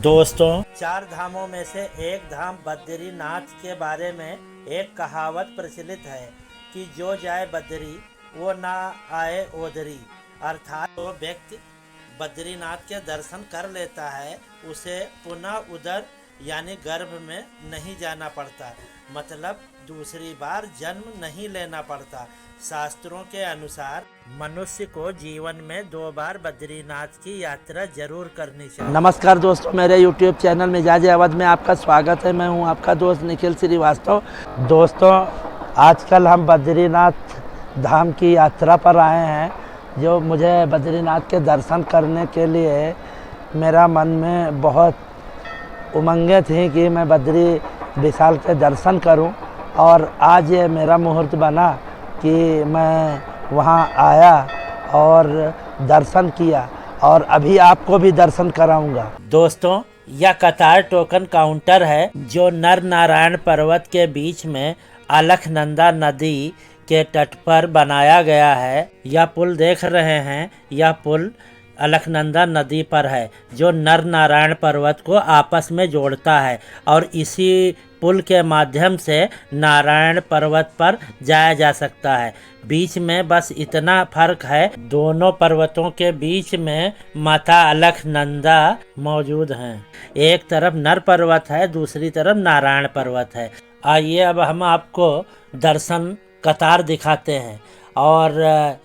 दोस्तों, 4 धामों में से एक धाम बद्रीनाथ के बारे में एक कहावत प्रचलित है कि जो जाए बद्री वो ना आए ओदरी। अर्थात जो व्यक्ति बद्रीनाथ के दर्शन कर लेता है उसे पुनः उदर यानी गर्भ में नहीं जाना पड़ता, मतलब दूसरी बार जन्म नहीं लेना पड़ता। शास्त्रों के अनुसार मनुष्य को जीवन में 2 बार बद्रीनाथ की यात्रा जरूर करनी चाहिए। नमस्कार दोस्तों, मेरे YouTube चैनल मिजाज अवध में आपका स्वागत है। मैं हूं आपका दोस्त निखिल श्रीवास्तव। दोस्तों, आजकल हम बद्रीनाथ धाम की यात्रा पर आए हैं। जो मुझे बद्रीनाथ के दर्शन करने के लिए मेरा मन में बहुत उमंगें थी कि मैं बद्री विशाल के दर्शन करूं, और आज ये मेरा मुहूर्त बना कि मैं वहां आया और दर्शन किया, और अभी आपको भी दर्शन कराऊंगा। दोस्तों, यह कतार टोकन काउंटर है जो नर नारायण पर्वत के बीच में अलखनंदा नदी के तट पर बनाया गया है। यह पुल देख रहे हैं, यह पुल अलखनंदा नदी पर है जो नर नारायण पर्वत को आपस में जोड़ता है, और इसी पुल के माध्यम से नारायण पर्वत पर जाया जा सकता है। बीच में बस इतना फर्क है, दोनों पर्वतों के बीच में माता अलखनंदा मौजूद हैं। एक तरफ नर पर्वत है, दूसरी तरफ नारायण पर्वत है। आइए अब हम आपको दर्शन कतार दिखाते हैं और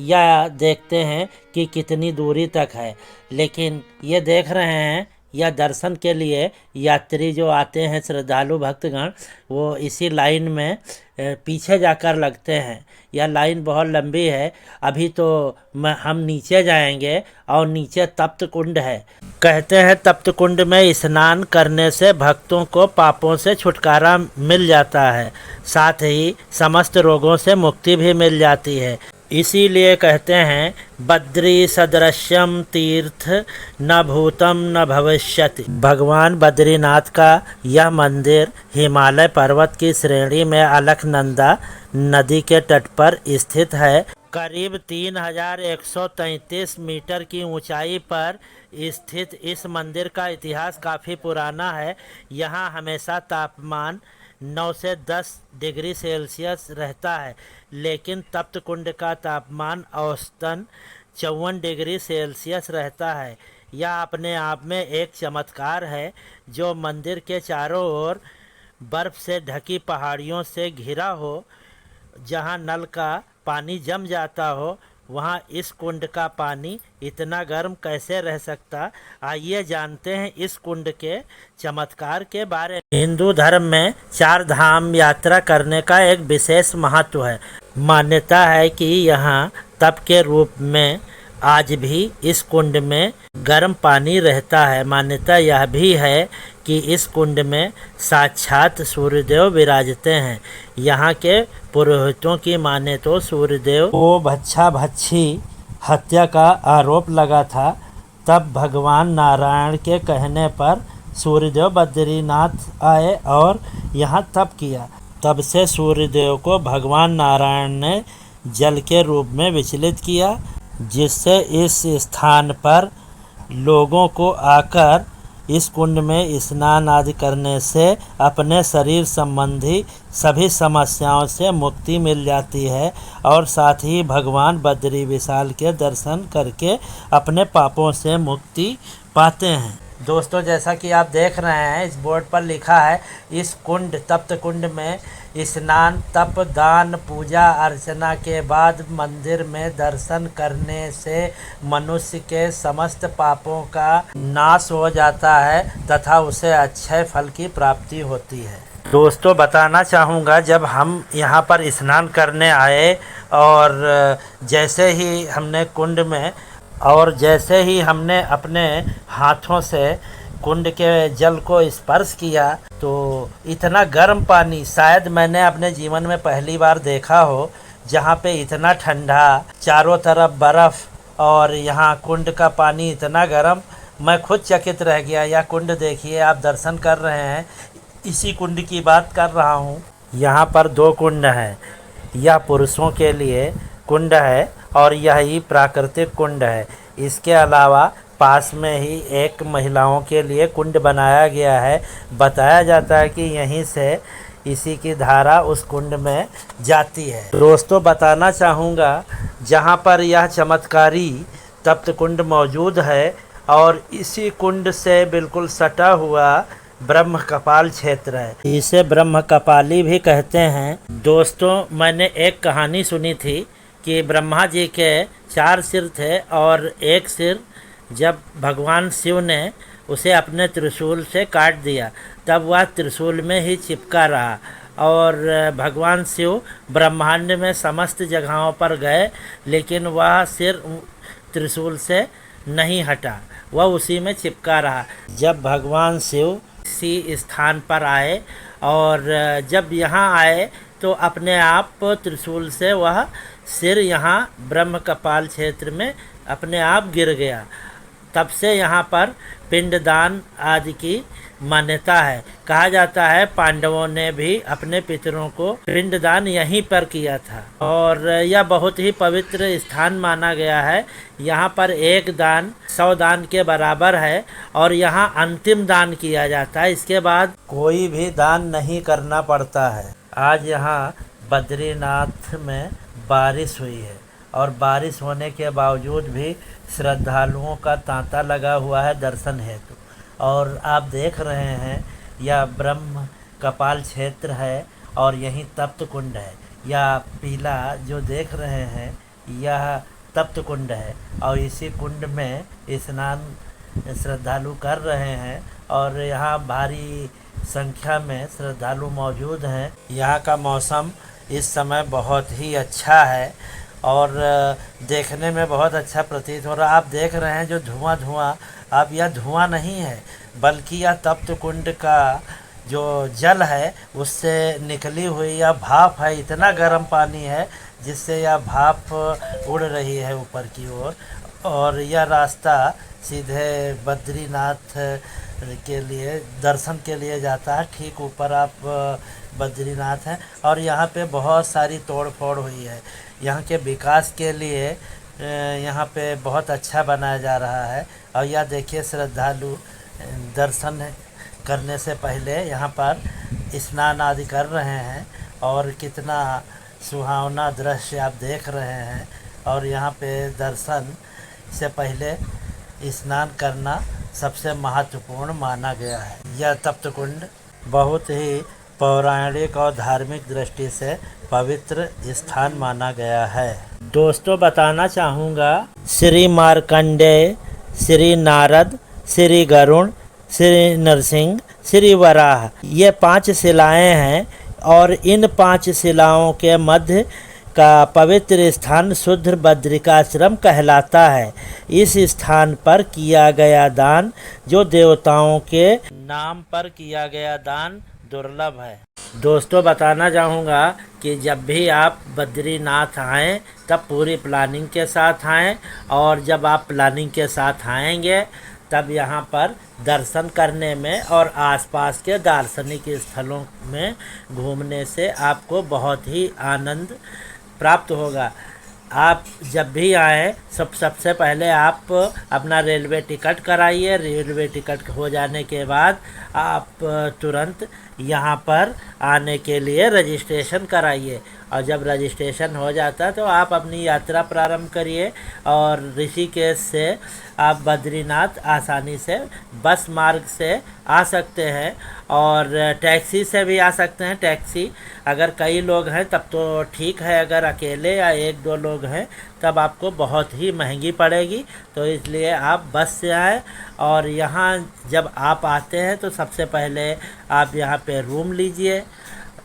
यह देखते हैं कि कितनी दूरी तक है। लेकिन ये देख रहे हैं, यह दर्शन के लिए यात्री जो आते हैं, श्रद्धालु भक्तगण, वो इसी लाइन में पीछे जाकर लगते हैं। यह लाइन बहुत लंबी है। अभी तो हम नीचे जाएंगे और नीचे तप्त कुंड है। कहते हैं तप्त कुंड में स्नान करने से भक्तों को पापों से छुटकारा मिल जाता है, साथ ही समस्त रोगों से मुक्ति भी मिल जाती है। इसीलिए कहते हैं बद्री सदृश्यम तीर्थ न भूतम न भविष्यति। भगवान बद्रीनाथ का यह मंदिर हिमालय पर्वत की श्रेणी में अलखनंदा नदी के तट पर स्थित है। करीब 3133 मीटर की ऊंचाई पर स्थित इस मंदिर का इतिहास काफ़ी पुराना है। यहाँ हमेशा तापमान 9 से 10 डिग्री सेल्सियस रहता है, लेकिन तप्त कुंड का तापमान औसतन 54 डिग्री सेल्सियस रहता है। यह अपने आप में एक चमत्कार है। जो मंदिर के चारों ओर बर्फ़ से ढकी पहाड़ियों से घिरा हो, जहाँ नल का पानी जम जाता हो, वहाँ इस कुंड का पानी इतना गर्म कैसे रह सकता। आइए जानते हैं इस कुंड के चमत्कार के बारे में। हिंदू धर्म में 4 धाम यात्रा करने का एक विशेष महत्व है। मान्यता है कि यहाँ तप के रूप में आज भी इस कुंड में गर्म पानी रहता है। मान्यता यह भी है कि इस कुंड में साक्षात सूर्यदेव विराजते हैं। यहाँ के पुरोहितों की माने तो सूर्यदेव को भच्छा भच्छी हत्या का आरोप लगा था। तब भगवान नारायण के कहने पर सूर्यदेव बद्रीनाथ आए और यहाँ तप किया। तब से सूर्यदेव को भगवान नारायण ने जल के रूप में विचलित किया, जिससे इस स्थान पर लोगों को आकर इस कुंड में स्नान आदि करने से अपने शरीर संबंधी सभी समस्याओं से मुक्ति मिल जाती है, और साथ ही भगवान बद्री विशाल के दर्शन करके अपने पापों से मुक्ति पाते हैं। दोस्तों, जैसा कि आप देख रहे हैं, इस बोर्ड पर लिखा है इस कुंड तप्त कुंड में स्नान, तप, दान, पूजा अर्चना के बाद मंदिर में दर्शन करने से मनुष्य के समस्त पापों का नाश हो जाता है तथा उसे अच्छे फल की प्राप्ति होती है। दोस्तों, बताना चाहूँगा, जब हम यहाँ पर स्नान करने आए और जैसे ही हमने अपने हाथों से कुंड के जल को स्पर्श किया तो इतना गर्म पानी शायद मैंने अपने जीवन में पहली बार देखा हो, जहाँ पे इतना ठंडा, चारों तरफ बर्फ़ और यहाँ कुंड का पानी इतना गर्म, मैं खुद चकित रह गया। यह कुंड देखिए, आप दर्शन कर रहे हैं, इसी कुंड की बात कर रहा हूँ। यहाँ पर 2 कुंड हैं। यह पुरुषों के लिए कुंड है और यही प्राकृतिक कुंड है। इसके अलावा पास में ही एक महिलाओं के लिए कुंड बनाया गया है। बताया जाता है कि यहीं से इसी की धारा उस कुंड में जाती है। दोस्तों बताना चाहूँगा, जहाँ पर यह चमत्कारी तप्त कुंड मौजूद है और इसी कुंड से बिल्कुल सटा हुआ ब्रह्म कपाल क्षेत्र है। इसे ब्रह्म कपाली भी कहते हैं। दोस्तों मैंने एक कहानी सुनी थी कि ब्रह्मा जी के 4 सिर थे और एक सिर जब भगवान शिव ने उसे अपने त्रिशूल से काट दिया तब वह त्रिशूल में ही चिपका रहा और भगवान शिव ब्रह्मांड में समस्त जगहों पर गए लेकिन वह सिर त्रिशूल से नहीं हटा, वह उसी में चिपका रहा। जब भगवान शिव इसी स्थान पर आए और जब यहाँ आए तो अपने आप त्रिशूल से वह सिर यहाँ ब्रह्म कपाल क्षेत्र में अपने आप गिर गया। तब से यहाँ पर पिंडदान आदि की मान्यता है। कहा जाता है पांडवों ने भी अपने पितरों को पिंडदान यहीं पर किया था और यह बहुत ही पवित्र स्थान माना गया है। यहाँ पर एक दान 100 दान के बराबर है और यहाँ अंतिम दान किया जाता है। इसके बाद कोई भी दान नहीं करना पड़ता है। आज यहाँ बद्रीनाथ में बारिश हुई है और बारिश होने के बावजूद भी श्रद्धालुओं का तांता लगा हुआ है दर्शन हेतु। और आप देख रहे हैं यह ब्रह्म कपाल क्षेत्र है और यहीं तप्त कुंड है। यह पीला जो देख रहे हैं यह तप्त कुंड है और इसी कुंड में स्नान श्रद्धालु कर रहे हैं और यहाँ भारी संख्या में श्रद्धालु मौजूद हैं। यहाँ का मौसम इस समय बहुत ही अच्छा है और देखने में बहुत अच्छा प्रतीत हो रहा है। आप देख रहे हैं जो धुआं, अब यह धुआं नहीं है बल्कि यह तप्त कुंड का जो जल है उससे निकली हुई यह भाप है। इतना गर्म पानी है जिससे यह भाप उड़ रही है ऊपर की ओर और यह रास्ता सीधे बद्रीनाथ के लिए दर्शन के लिए जाता है। ठीक ऊपर आप बद्रीनाथ हैं और यहाँ पे बहुत सारी तोड़ फोड़ हुई है। यहाँ के विकास के लिए यहाँ पे बहुत अच्छा बनाया जा रहा है। और यह देखिए श्रद्धालु दर्शन करने से पहले यहाँ पर स्नान आदि कर रहे हैं और कितना सुहावना दृश्य आप देख रहे हैं। और यहाँ पे दर्शन से पहले स्नान करना सबसे महत्वपूर्ण माना गया है। यह तप्त कुंड बहुत ही पौराणिक और धार्मिक दृष्टि से पवित्र स्थान माना गया है। दोस्तों बताना चाहूँगा, श्री मार्कंडेय, श्री नारद, श्री गरुण, श्री नरसिंह, श्री वराह, ये 5 शिलाएं हैं और इन 5 शिलाओं के मध्य का पवित्र स्थान शुद्ध बद्रिकाश्रम कहलाता है। इस स्थान पर किया गया दान, जो देवताओं के नाम पर किया गया दान, दुर्लभ है। दोस्तों बताना चाहूँगा कि जब भी आप बद्रीनाथ आएँ तब पूरी प्लानिंग के साथ आएँ और जब आप प्लानिंग के साथ आएंगे तब यहाँ पर दर्शन करने में और आसपास के दार्शनिक स्थलों में घूमने से आपको बहुत ही आनंद प्राप्त होगा। आप जब भी आएँ सबसे पहले आप अपना रेलवे टिकट कराइए। रेलवे टिकट हो जाने के बाद आप तुरंत यहाँ पर आने के लिए रजिस्ट्रेशन कराइए और जब रजिस्ट्रेशन हो जाता है तो आप अपनी यात्रा प्रारंभ करिए और ऋषिकेश से आप बद्रीनाथ आसानी से बस मार्ग से आ सकते हैं और टैक्सी से भी आ सकते हैं। टैक्सी अगर कई लोग हैं तब तो ठीक है, अगर अकेले या 1-2 लोग हैं तब आपको बहुत ही महंगी पड़ेगी। तो इसलिए आप बस से आएँ और यहाँ जब आप आते हैं तो सबसे पहले आप यहाँ पे रूम लीजिए।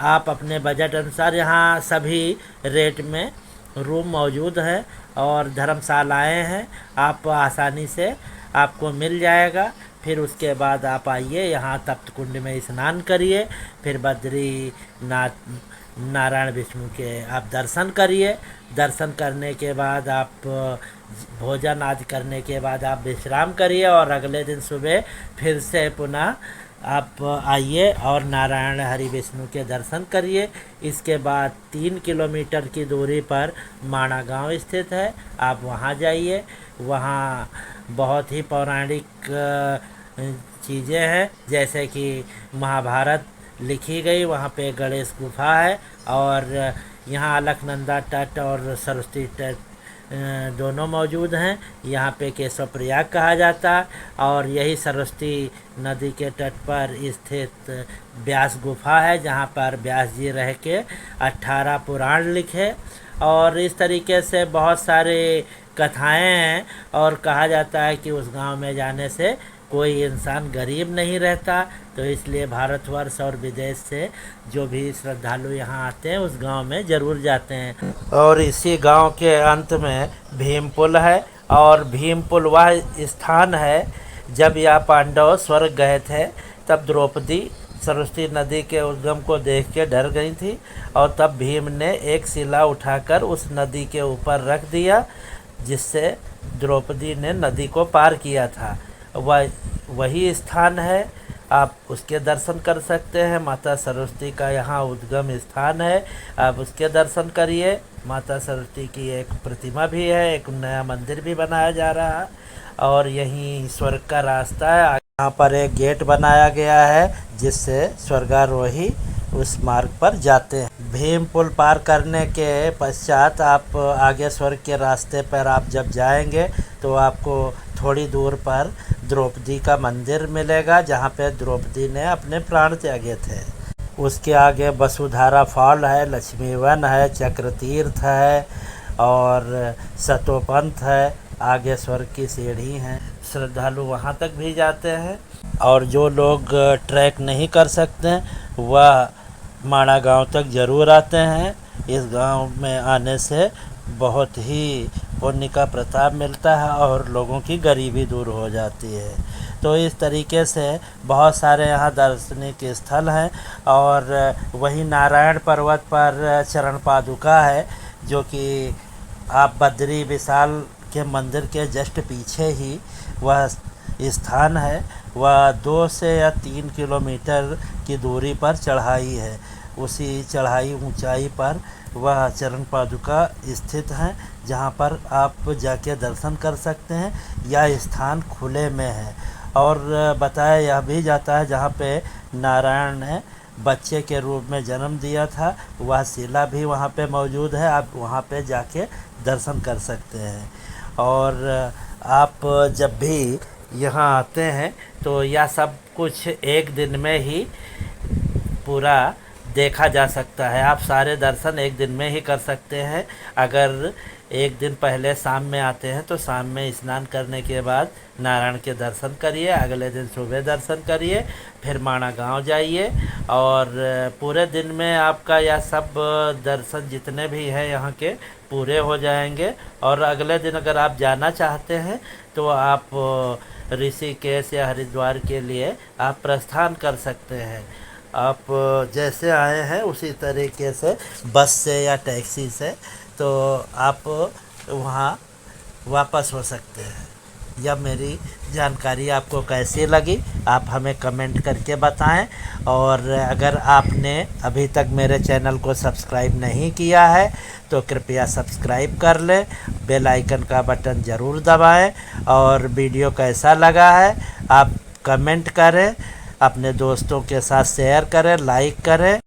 आप अपने बजट अनुसार यहाँ सभी रेट में रूम मौजूद है और धर्मशालाएँ हैं, आप आसानी से आपको मिल जाएगा। फिर उसके बाद आप आइए यहाँ तप्त कुंड में स्नान करिए, फिर बद्रीनाथ नारायण विष्णु के आप दर्शन करिए। दर्शन करने के बाद आप भोजन आदि करने के बाद आप विश्राम करिए और अगले दिन सुबह फिर से पुनः आप आइए और नारायण हरि विष्णु के दर्शन करिए। इसके बाद 3 किलोमीटर की दूरी पर माणा गांव स्थित है, आप वहां जाइए। वहाँ बहुत ही पौराणिक चीज़ें हैं, जैसे कि महाभारत लिखी गई वहाँ पे गणेश गुफा है। और यहाँ अलकनंदा तट और सरस्वती तट दोनों मौजूद हैं। यहाँ पे केशव प्रयाग कहा जाता है और यही सरस्वती नदी के तट पर स्थित व्यास गुफा है, जहाँ पर व्यास जी रह के 18 पुराण लिखे। और इस तरीके से बहुत सारे कथाएं हैं और कहा जाता है कि उस गांव में जाने से कोई इंसान गरीब नहीं रहता। तो इसलिए भारतवर्ष और विदेश से जो भी श्रद्धालु यहाँ आते हैं उस गांव में ज़रूर जाते हैं। और इसी गांव के अंत में भीम पुल है। और भीम पुल वह स्थान है जब यह पांडव स्वर्ग गए थे, तब द्रौपदी सरस्वती नदी के उद्गम को देख के डर गई थी और तब भीम ने एक शिला उठाकर उस नदी के ऊपर रख दिया, जिससे द्रौपदी ने नदी को पार किया था। वही स्थान है, आप उसके दर्शन कर सकते हैं। माता सरस्वती का यहाँ उद्गम स्थान है, आप उसके दर्शन करिए। माता सरस्वती की एक प्रतिमा भी है, एक नया मंदिर भी बनाया जा रहा है और यहीं स्वर्ग का रास्ता है। यहाँ पर एक गेट बनाया गया है जिससे स्वर्गारोही उस मार्ग पर जाते हैं। भीम पुल पार करने के पश्चात आप आगे स्वर्ग के रास्ते पर आप जब जाएंगे तो आपको थोड़ी दूर पर द्रौपदी का मंदिर मिलेगा, जहाँ पे द्रौपदी ने अपने प्राण त्यागे थे। उसके आगे वसुधारा फॉल है, लक्ष्मीवन है, चक्रतीर्थ है और सतोपंथ है। आगे स्वर्ग की सीढ़ी हैं, श्रद्धालु वहाँ तक भी जाते हैं। और जो लोग ट्रैक नहीं कर सकते वह माणा गांव तक ज़रूर आते हैं। इस गांव में आने से बहुत ही पुण्य का प्रताप मिलता है और लोगों की गरीबी दूर हो जाती है। तो इस तरीके से बहुत सारे यहाँ दार्शनिक स्थल हैं। और वही नारायण पर्वत पर चरण पादुका है, जो कि आप बद्री विशाल के मंदिर के जस्ट पीछे ही वह स्थान है। वह 2 से या 3 किलोमीटर की दूरी पर चढ़ाई है। उसी चढ़ाई ऊंचाई पर वह चरण पादुका स्थित हैं, जहां पर आप जाके दर्शन कर सकते हैं। यह स्थान खुले में है और बताया यह भी जाता है जहां पे नारायण ने बच्चे के रूप में जन्म दिया था, वह शिला भी वहां पे मौजूद है। आप वहां पे जाके दर्शन कर सकते हैं। और आप जब भी यहाँ आते हैं तो यह सब कुछ एक दिन में ही पूरा देखा जा सकता है। आप सारे दर्शन एक दिन में ही कर सकते हैं। अगर एक दिन पहले शाम में आते हैं तो शाम में स्नान करने के बाद नारायण के दर्शन करिए, अगले दिन सुबह दर्शन करिए, फिर माणा गांव जाइए और पूरे दिन में आपका यह सब दर्शन जितने भी हैं यहाँ के पूरे हो जाएंगे। और अगले दिन अगर आप जाना चाहते हैं तो आप ऋषिकेश या हरिद्वार के लिए आप प्रस्थान कर सकते हैं। आप जैसे आए हैं उसी तरीके से बस से या टैक्सी से तो आप वहाँ वापस हो सकते हैं। यह मेरी जानकारी आपको कैसी लगी आप हमें कमेंट करके बताएं। और अगर आपने अभी तक मेरे चैनल को सब्सक्राइब नहीं किया है तो कृपया सब्सक्राइब कर लें, बेल आइकन का बटन ज़रूर दबाएं। और वीडियो कैसा लगा है आप कमेंट करें, अपने दोस्तों के साथ शेयर करें, लाइक करें।